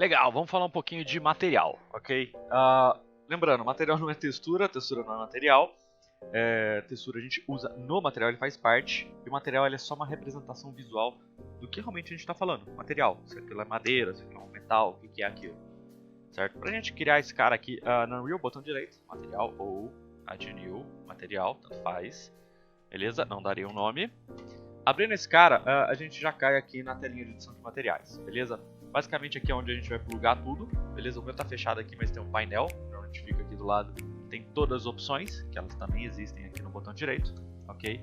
Legal, vamos falar um pouquinho de material, ok? Lembrando, material não é textura, textura não é material. Textura a gente usa no material, ele faz parte. E o material ele é só uma representação visual do que realmente a gente está falando. Material, se aquilo é madeira, se aquilo é um metal, o que é aquilo. Certo? Pra gente criar esse cara aqui na Unreal, botão direito, material ou add new, material, tanto faz. Beleza? Não daria um nome. Abrindo esse cara, a gente já cai aqui na telinha de edição de materiais, beleza? Basicamente aqui é onde a gente vai plugar tudo, beleza? O meu tá fechado aqui, mas tem um painel, onde fica aqui do lado. Tem todas as opções, que elas também existem aqui no botão direito, ok?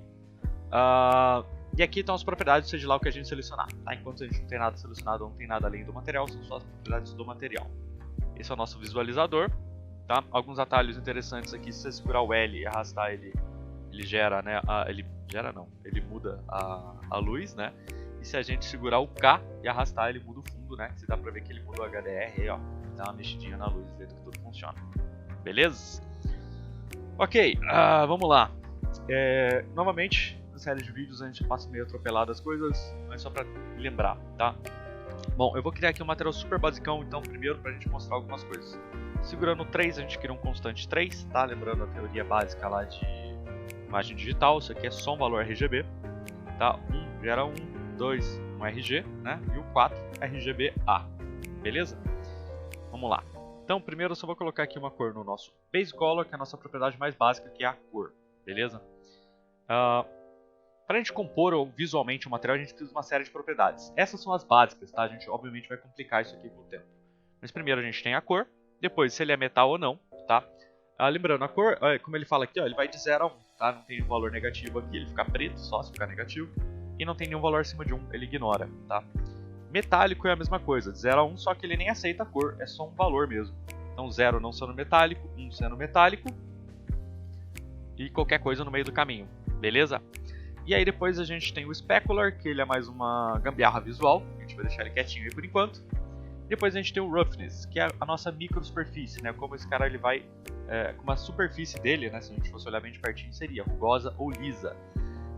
E aqui estão as propriedades, seja lá o que a gente selecionar, tá? Enquanto a gente não tem nada selecionado ou não tem nada além do material, são só as propriedades do material. Esse é o nosso visualizador, tá? Alguns atalhos interessantes aqui, se você segurar o L e arrastar ele gera, né? Ele muda a luz, né? E se a gente segurar o K e arrastar, ele muda o fundo, né? Você dá pra ver que ele muda o HDR aí, ó. Dá uma mexidinha na luz, do jeito que tudo funciona. Beleza? Ok, vamos lá. Novamente, na série de vídeos a gente passa meio atropelado as coisas, mas só pra lembrar, tá? Bom, eu vou criar aqui um material super basicão, então, primeiro, pra gente mostrar algumas coisas. Segurando 3, a gente cria um constante 3, tá? Lembrando a teoria básica lá de imagem digital, isso aqui é só um valor RGB, tá? 1 gera 1, 2, um RG, né? E o 4, RGBA, beleza? Vamos lá. Então, primeiro eu só vou colocar aqui uma cor no nosso Base Color, que é a nossa propriedade mais básica, que é a cor, beleza? Para a gente compor visualmente o material, a gente precisa de uma série de propriedades. Essas são as básicas, tá? A gente obviamente vai complicar isso aqui com o tempo. Mas primeiro a gente tem a cor, depois se ele é metal ou não, tá? Lembrando, a cor, como ele fala aqui, ó, ele vai de 0 a 1, tá? Não tem um valor negativo aqui, ele fica preto só se ficar negativo. E não tem nenhum valor acima de 1, ele ignora, tá? Metálico é a mesma coisa, de 0 a 1, só que ele nem aceita a cor, é só um valor mesmo. Então 0 não sendo metálico, 1 sendo metálico e qualquer coisa no meio do caminho, beleza? E aí depois a gente tem o Specular, que ele é mais uma gambiarra visual, a gente vai deixar ele quietinho aí por enquanto. Depois a gente tem o Roughness, que é a nossa microsuperfície, né? Como esse cara ele vai, como a superfície dele, né? Se a gente fosse olhar bem de pertinho, seria rugosa ou lisa.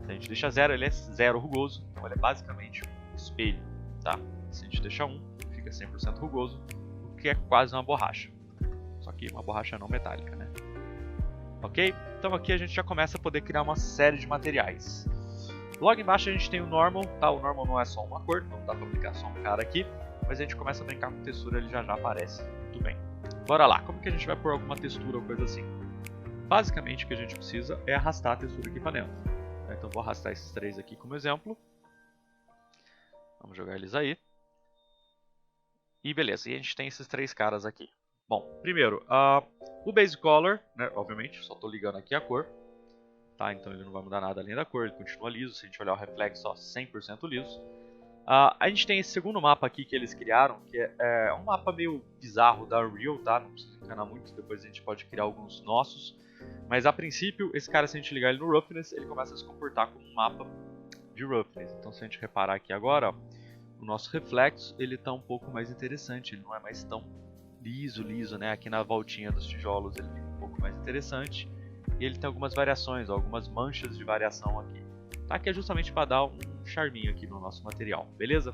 Se a gente deixa 0, ele é 0 rugoso, então ele é basicamente um espelho, tá? Se a gente deixa 1, fica 100% rugoso, o que é quase uma borracha. Só que uma borracha não metálica, né? Ok? Então aqui a gente já começa a poder criar uma série de materiais. Logo embaixo a gente tem o Normal, tá? O Normal não é só uma cor, não dá pra aplicar só um cara aqui, mas a gente começa a brincar com textura, ele já aparece. Muito bem. Bora lá, como que a gente vai pôr alguma textura ou coisa assim? Basicamente o que a gente precisa é arrastar a textura aqui pra dentro. Então vou arrastar esses 3 aqui como exemplo. Vamos jogar eles aí. E beleza, e a gente tem esses 3 caras aqui. Bom, primeiro, o Base Color, né, obviamente, só estou ligando aqui a cor. Tá, então ele não vai mudar nada além da cor, ele continua liso. Se a gente olhar o reflexo, ó, 100% liso. A gente tem esse segundo mapa aqui que eles criaram, que é um mapa meio bizarro da Unreal, tá? Não precisa enganar muito, depois a gente pode criar alguns nossos. Mas a princípio, esse cara, se a gente ligar ele no Roughness, ele começa a se comportar como um mapa de Roughness. Então se a gente reparar aqui agora, ó, o nosso reflexo ele está um pouco mais interessante, ele não é mais tão liso, né? Aqui na voltinha dos tijolos ele fica um pouco mais interessante. E ele tem algumas variações, algumas manchas de variação aqui, tá? Que é justamente para dar um charminho aqui no nosso material, beleza?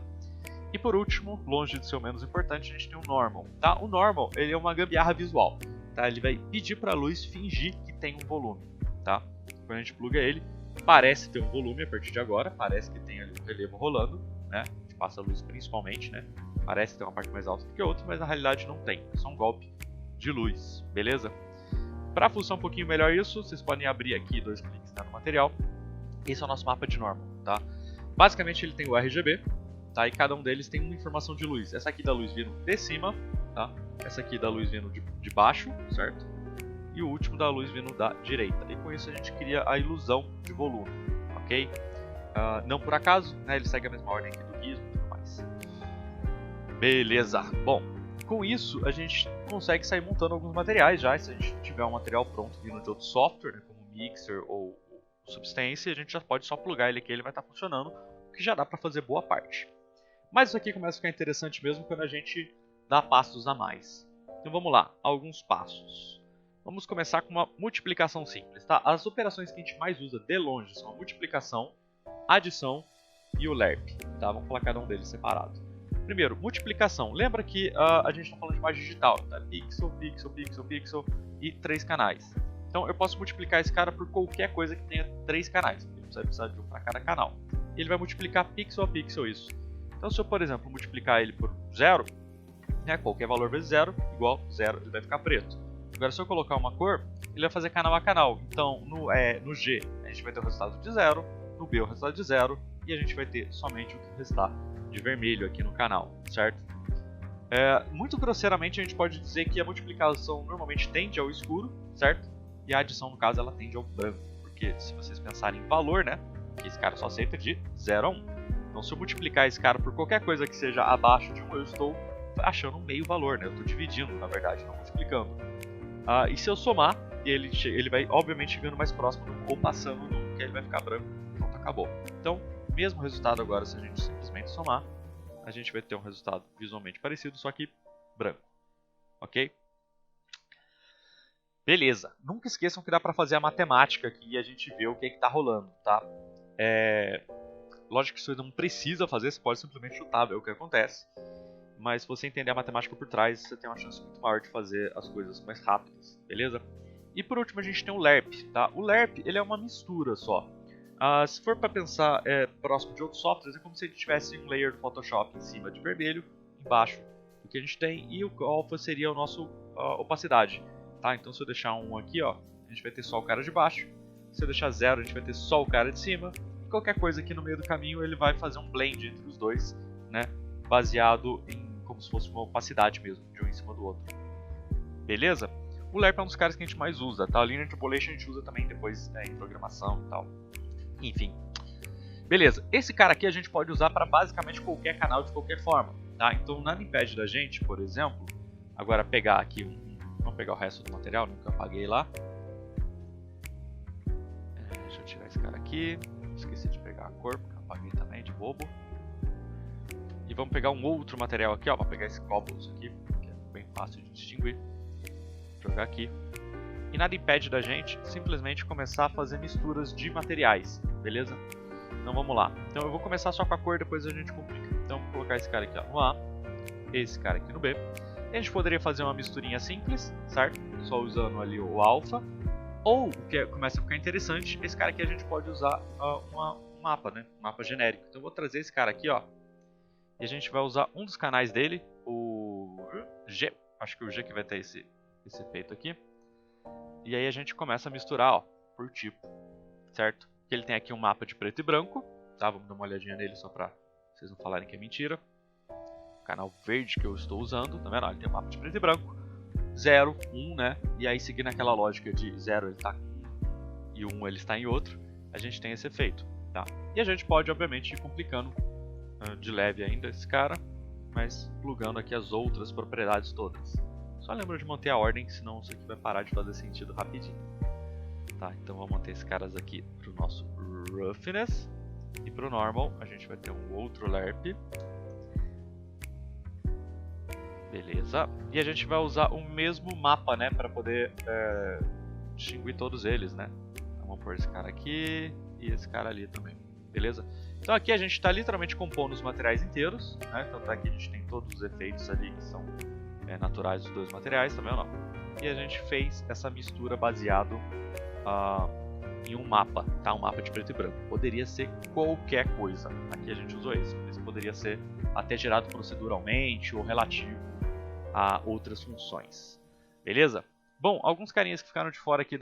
E por último, longe de ser o menos importante, a gente tem o Normal, tá? O Normal ele é uma gambiarra visual, tá? Ele vai pedir para a luz fingir que tem um volume, tá? Quando a gente pluga ele, parece ter um volume a partir de agora, parece que tem ali um relevo rolando, né? A gente passa a luz principalmente, né? Parece ter uma parte mais alta do que a outra, mas na realidade não tem, é só um golpe de luz, beleza? Para funcionar um pouquinho melhor isso, vocês podem abrir aqui 2 cliques, né, no material. Esse é o nosso mapa de Normal, tá? Basicamente ele tem o RGB, tá? E cada um deles tem uma informação de luz. Essa aqui da luz vindo de cima, tá? Essa aqui da luz vindo de baixo, certo? E o último da luz vindo da direita. E com isso a gente cria a ilusão de volume, ok? Não por acaso, né? Ele segue a mesma ordem aqui do gizmo e tudo mais. Beleza. Bom, com isso a gente consegue sair montando alguns materiais já. Se a gente tiver um material pronto vindo de outro software, né, como Mixer ou Substance, a gente já pode só plugar ele aqui, ele vai estar funcionando, o que já dá para fazer boa parte. Mas isso aqui começa a ficar interessante mesmo quando a gente dá passos a mais. Então vamos lá, alguns passos. Vamos começar com uma multiplicação simples, tá? As operações que a gente mais usa de longe são a multiplicação, adição e o lerp, tá? Vamos falar cada um deles separado. Primeiro, multiplicação. Lembra que a gente está falando de imagem digital, tá? Pixel, pixel, pixel, pixel e 3 canais. Então eu posso multiplicar esse cara por qualquer coisa que tenha 3 canais. Você vai precisar de um para cada canal. E ele vai multiplicar pixel a pixel isso. Então se eu, por exemplo, multiplicar ele por 0, né, qualquer valor vezes 0 igual 0, ele vai ficar preto. Agora se eu colocar uma cor, ele vai fazer canal a canal. Então no G a gente vai ter o resultado de 0, no B o resultado de 0 e a gente vai ter somente o que restar de vermelho aqui no canal, certo? Muito grosseiramente a gente pode dizer que a multiplicação normalmente tende ao escuro, certo? E a adição no caso ela tende ao branco, porque se vocês pensarem em valor, né, que esse cara só aceita de 0 a 1. Então se eu multiplicar esse cara por qualquer coisa que seja abaixo de 1, eu estou achando um meio valor, né? Eu estou dividindo, na verdade, não multiplicando. E se eu somar, ele vai obviamente chegando mais próximo do 1 ou passando do 1, que aí ele vai ficar branco. Pronto, acabou. Então, mesmo resultado agora, se a gente simplesmente somar, a gente vai ter um resultado visualmente parecido, só que branco. Ok? Beleza. Nunca esqueçam que dá para fazer a matemática aqui e a gente vê o que está rolando, tá? Lógico que você não precisa fazer, você pode simplesmente chutar, ver o que acontece. Mas se você entender a matemática por trás, você tem uma chance muito maior de fazer as coisas mais rápidas, beleza? E por último a gente tem o LERP, tá? O LERP ele é uma mistura só. Se for para pensar próximo de outros softwares, é como se a gente tivesse um layer do Photoshop em cima de vermelho, embaixo do que a gente tem, e o alpha seria a nossa opacidade, tá? Então se eu deixar 1 aqui, ó, a gente vai ter só o cara de baixo. Se eu deixar 0, a gente vai ter só o cara de cima. E qualquer coisa aqui no meio do caminho, ele vai fazer um blend entre os dois, né? Baseado em como se fosse uma opacidade mesmo, de um em cima do outro. Beleza? O LERP é um dos caras que a gente mais usa, tá? O Linear Interpolation a gente usa também depois em programação e tal. Enfim. Beleza, esse cara aqui a gente pode usar para basicamente qualquer canal de qualquer forma, tá? Então nada impede da gente, por exemplo, agora pegar aqui vamos pegar o resto do material, né, que eu apaguei lá. Deixa eu tirar esse cara aqui. Esqueci de pegar a cor, porque eu apaguei também, de bobo. E vamos pegar um outro material aqui, ó, para pegar esse cobbles aqui, que é bem fácil de distinguir. Jogar aqui. E nada impede da gente simplesmente começar a fazer misturas de materiais, beleza? Então vamos lá. Então eu vou começar só com a cor, depois a gente complica. Então vou colocar esse cara aqui ó, no A, esse cara aqui no B. E a gente poderia fazer uma misturinha simples, certo? Só usando ali o alfa. Ou, o que começa a ficar interessante, esse cara aqui a gente pode usar um mapa, né? Um mapa genérico. Então eu vou trazer esse cara aqui, ó. E a gente vai usar um dos canais dele, o G. Acho que o G que vai ter esse efeito aqui. E aí a gente começa a misturar, ó, por tipo, certo? Ele tem aqui um mapa de preto e branco, tá? Vamos dar uma olhadinha nele só pra vocês não falarem que é mentira. O canal verde que eu estou usando, tá vendo? Ele tem um mapa de preto e branco, 0, 1, né? E aí seguindo aquela lógica de 0 ele está em um e 1 ele está em outro, a gente tem esse efeito, tá? E a gente pode, obviamente, ir complicando de leve ainda esse cara, mas plugando aqui as outras propriedades todas. Só lembra de manter a ordem, senão isso aqui vai parar de fazer sentido rapidinho. Tá, então vamos manter esses caras aqui para o nosso Roughness. E para o Normal a gente vai ter um outro LERP. Beleza. E a gente vai usar o mesmo mapa, né, para poder distinguir todos eles, né. Então, vamos pôr esse cara aqui e esse cara ali também. Beleza? Então aqui a gente está literalmente compondo os materiais inteiros, né. Então aqui a gente tem todos os efeitos ali que são naturais dos dois materiais, tá vendo? E a gente fez essa mistura baseado em um mapa, tá? Um mapa de preto e branco. Poderia ser qualquer coisa. Aqui a gente usou esse. Esse poderia ser até gerado proceduralmente ou relativo a outras funções. Beleza? Bom, alguns carinhas que ficaram de fora aqui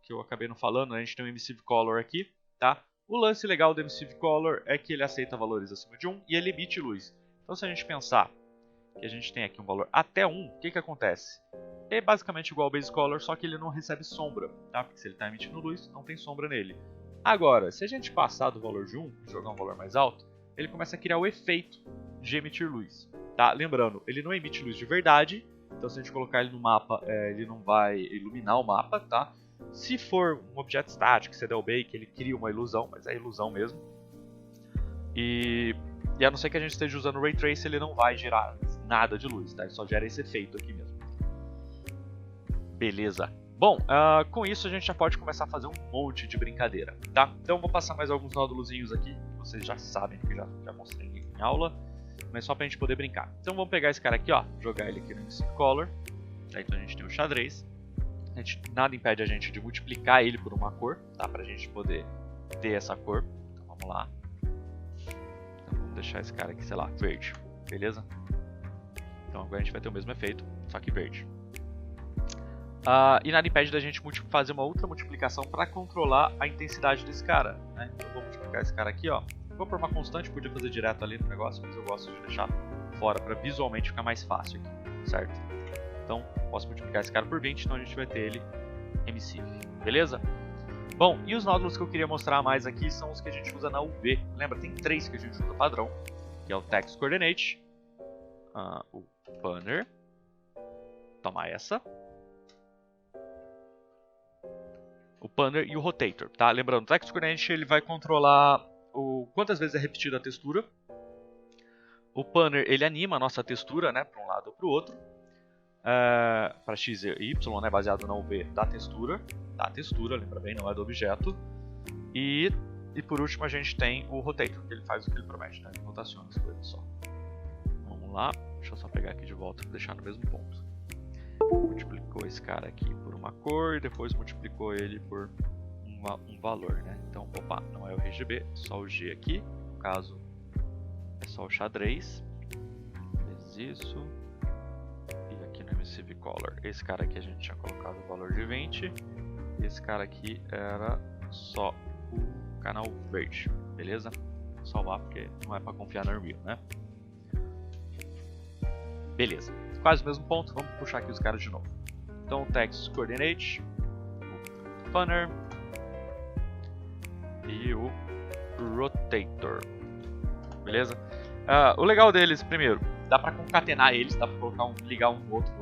que eu acabei não falando, a gente tem o Emissive Color aqui, tá? O lance legal do Emissive Color é que ele aceita valores acima de 1 e ele emite luz. Então se a gente pensar que a gente tem aqui um valor até 1, o que acontece? É basicamente igual ao Base Color, só que ele não recebe sombra, tá? Porque se ele está emitindo luz, não tem sombra nele. Agora, se a gente passar do valor de 1 e jogar um valor mais alto, ele começa a criar o efeito de emitir luz, tá? Lembrando, ele não emite luz de verdade, então se a gente colocar ele no mapa, ele não vai iluminar o mapa, tá? Se for um objeto estático, Cdl Bake, ele cria uma ilusão, mas é ilusão mesmo. E a não ser que a gente esteja usando o Ray Trace, ele não vai gerar nada de luz, tá? Ele só gera esse efeito aqui mesmo. Beleza. Bom, com isso a gente já pode começar a fazer um monte de brincadeira, tá? Então eu vou passar mais alguns nódulozinhos aqui, que vocês já sabem, que já mostrei em aula. Mas só pra gente poder brincar. Então vamos pegar esse cara aqui, ó, jogar ele aqui no MC Color. Então a gente tem o xadrez. Nada impede a gente de multiplicar ele por uma cor, tá? Pra gente poder ter essa cor. Então vamos lá. Então vamos deixar esse cara aqui, sei lá, verde. Beleza? Então agora a gente vai ter o mesmo efeito, só que verde. E nada impede da gente fazer uma outra multiplicação para controlar a intensidade desse cara, né? Então eu vou multiplicar esse cara aqui, ó. Vou por uma constante, podia fazer direto ali no negócio, mas eu gosto de deixar fora para visualmente ficar mais fácil aqui, certo? Então posso multiplicar esse cara por 20, então a gente vai ter ele emissive, beleza? Bom, e os nódulos que eu queria mostrar mais aqui são os que a gente usa na UV. Lembra, tem 3 que a gente usa padrão, que é o Text Coordinate, o Banner, toma essa, o Panner e o Rotator, tá? Lembrando, o Text Coordinate ele vai controlar quantas vezes é repetida a textura. O Panner ele anima a nossa textura, né, para um lado ou para o outro, para x e y, né, baseado na UV da textura, lembra bem, não é do objeto. E por último a gente tem o Rotator, que ele faz o que ele promete, né? Ele rotaciona as coisas só. Vamos lá, deixa eu só pegar aqui de volta para deixar no mesmo ponto. Multiplicou esse cara aqui por uma cor e depois multiplicou ele por um valor, né? Então, opa, não é o RGB, só o G aqui. No caso, é só o xadrez. Fez isso. E aqui no Emissive Color, esse cara aqui a gente tinha colocado o valor de 20. E esse cara aqui era só o canal verde, beleza? Vou salvar porque não é para confiar na Unreal, né? Beleza, quase o mesmo ponto, vamos puxar aqui os caras de novo. Então o Text Coordinate, o Panner e o Rotator, beleza? O legal deles, primeiro, dá pra concatenar eles, dá pra colocar ligar um no outro,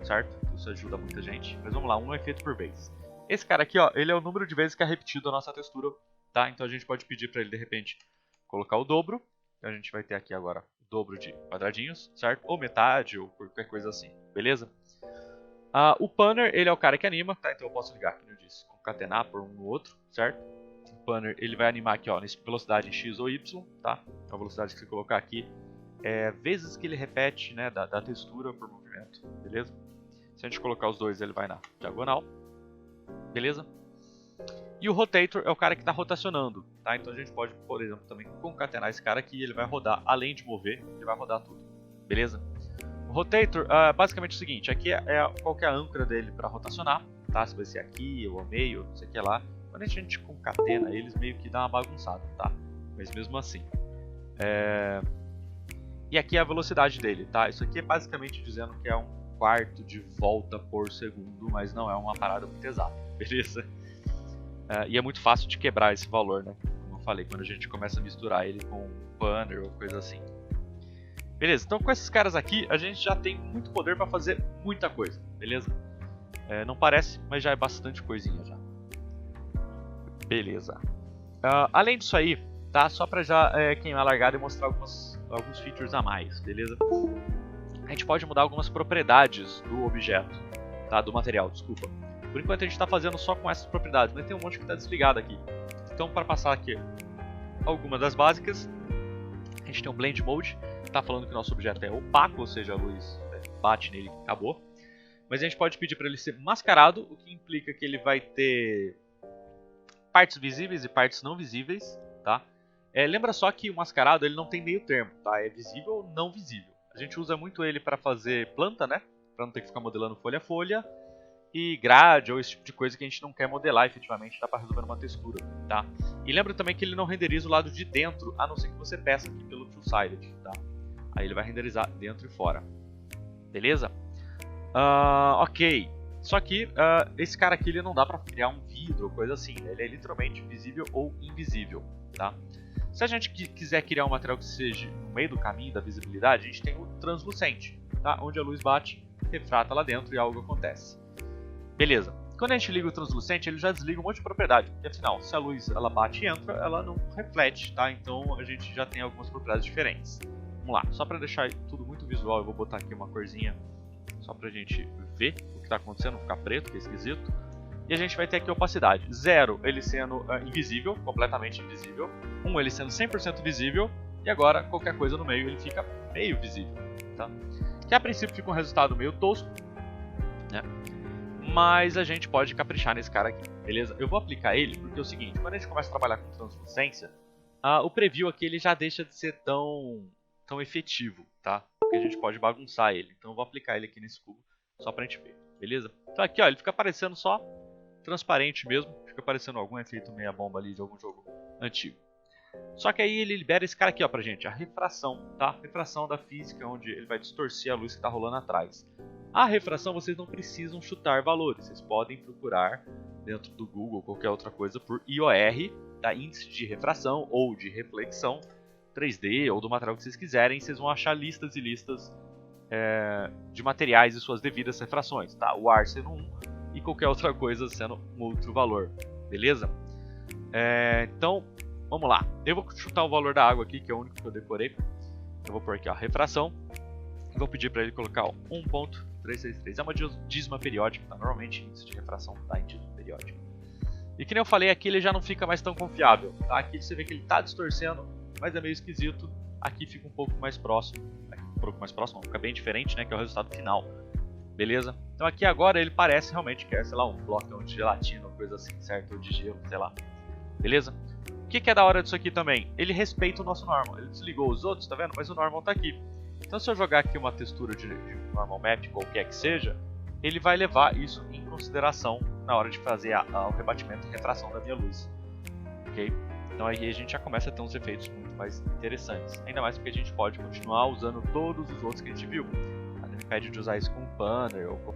certo? Isso ajuda muita gente, mas vamos lá, um efeito por vez. Esse cara aqui, ó, ele é o número de vezes que é repetido a nossa textura, tá? Então a gente pode pedir pra ele, de repente, colocar o dobro, então a gente vai ter aqui agora dobro de quadradinhos, certo? Ou metade, ou qualquer coisa assim, beleza? O Panner, ele é o cara que anima, tá? Então eu posso ligar, como eu disse, concatenar por um no outro, certo? O Panner, ele vai animar aqui, ó, nessa velocidade em X ou Y, tá? A velocidade que você colocar aqui é vezes que ele repete, né, da textura por movimento, beleza? Se a gente colocar os dois, ele vai na diagonal, beleza? E o Rotator é o cara que está rotacionando, tá? Então a gente pode, por exemplo, também concatenar esse cara aqui, ele vai rodar, além de mover, ele vai rodar tudo, beleza? O Rotator, basicamente é o seguinte, aqui qual que é a âncora dele para rotacionar, tá? Se vai ser aqui, ou ao meio, não sei o que lá. Quando a gente concatena eles, meio que dá uma bagunçada, tá? Mas mesmo assim. E aqui é a velocidade dele, tá? Isso aqui é basicamente dizendo que é 1/4 de volta por segundo, mas não é uma parada muito exata, beleza? E é muito fácil de quebrar esse valor, né? Como eu falei, quando a gente começa a misturar ele com um banner ou coisa assim. Beleza, então com esses caras aqui a gente já tem muito poder para fazer muita coisa, beleza? Não parece, mas já é bastante coisinha já. Beleza. Além disso aí, tá? Só para já queimar a largada e mostrar alguns features a mais, beleza? A gente pode mudar algumas propriedades do objeto, tá? Do material, desculpa. Por enquanto a gente está fazendo só com essas propriedades, mas tem um monte que está desligado aqui. Então, para passar aqui algumas das básicas, a gente tem o Blend Mode, está falando que o nosso objeto é opaco, ou seja, a luz bate nele e acabou. Mas a gente pode pedir para ele ser mascarado, o que implica que ele vai ter partes visíveis e partes não visíveis, tá? Lembra só que o mascarado ele não tem meio termo, tá? É visível ou não visível. A gente usa muito ele para fazer planta, né? Para não ter que ficar modelando folha a folha. E grade ou esse tipo de coisa que a gente não quer modelar efetivamente, dá para resolver numa textura, tá? E lembra também que ele não renderiza o lado de dentro, a não ser que você peça aqui pelo two-sided, tá? Aí ele vai renderizar dentro e fora, beleza? Ok, só que esse cara aqui ele não dá para criar um vidro ou coisa assim, né? Ele é literalmente visível ou invisível, tá? Se a gente quiser criar um material que seja no meio do caminho da visibilidade, a gente tem o translucente, tá? Onde a luz bate, refrata lá dentro e algo acontece. Beleza, quando a gente liga o translucente, ele já desliga um monte de propriedade, porque afinal, se a luz ela bate e entra, ela não reflete, tá? Então a gente já tem algumas propriedades diferentes. Vamos lá, só para deixar tudo muito visual, eu vou botar aqui uma corzinha, só pra gente ver o que está acontecendo, não ficar preto, que é esquisito. E a gente vai ter aqui a opacidade, 0 ele sendo invisível, completamente invisível, 1 ele sendo 100% visível, E agora, qualquer coisa no meio, ele fica meio visível, tá? Que a princípio fica um resultado meio tosco, né? Mas a gente pode caprichar nesse cara aqui, beleza? Eu vou aplicar ele porque é o seguinte, quando a gente começa a trabalhar com translucência, o preview aqui ele já deixa de ser tão efetivo, tá? Porque a gente pode bagunçar ele. Então eu vou aplicar ele aqui nesse cubo, só pra gente ver, beleza? Então aqui, ó, ele fica aparecendo só transparente mesmo, fica aparecendo algum efeito meia bomba ali de algum jogo antigo. Só que aí ele libera esse cara aqui, ó, pra gente, a refração, tá? Refração da física, onde ele vai distorcer a luz que tá rolando atrás. A refração vocês não precisam chutar valores, vocês podem procurar dentro do Google qualquer outra coisa por IOR, tá? Índice de refração ou de reflexão 3D ou do material que vocês quiserem, vocês vão achar listas e listas de materiais e suas devidas refrações, tá? O ar sendo um e qualquer outra coisa sendo um outro valor, beleza? Então, vamos lá. Eu vou chutar o valor da água aqui, que é o único que eu decorei. Eu vou pôr aqui a refração. E vou pedir para ele colocar 1.363. É uma dízima periódica, tá? Normalmente índice de refração tá em dízima periódica. E que nem eu falei, aqui ele já não fica mais tão confiável, tá? Aqui você vê que ele tá distorcendo, mas é meio esquisito. Aqui fica um pouco mais próximo. Fica bem diferente, né? Que é o resultado final. Beleza? Então aqui agora ele parece realmente que é, sei lá, um bloco de gelatina ou coisa assim, certo? Ou de gelo, sei lá. Beleza? O que é da hora disso aqui também? Ele respeita o nosso normal. Ele desligou os outros, tá vendo? Mas o normal tá aqui. Então se eu jogar aqui uma textura de normal map, qualquer que seja, ele vai levar isso em consideração na hora de fazer o rebatimento e refração da minha luz. Ok? Então aí a gente já começa a ter uns efeitos muito mais interessantes. Ainda mais porque a gente pode continuar usando todos os outros que a gente viu. Nada me impede de usar isso com o Panner ou com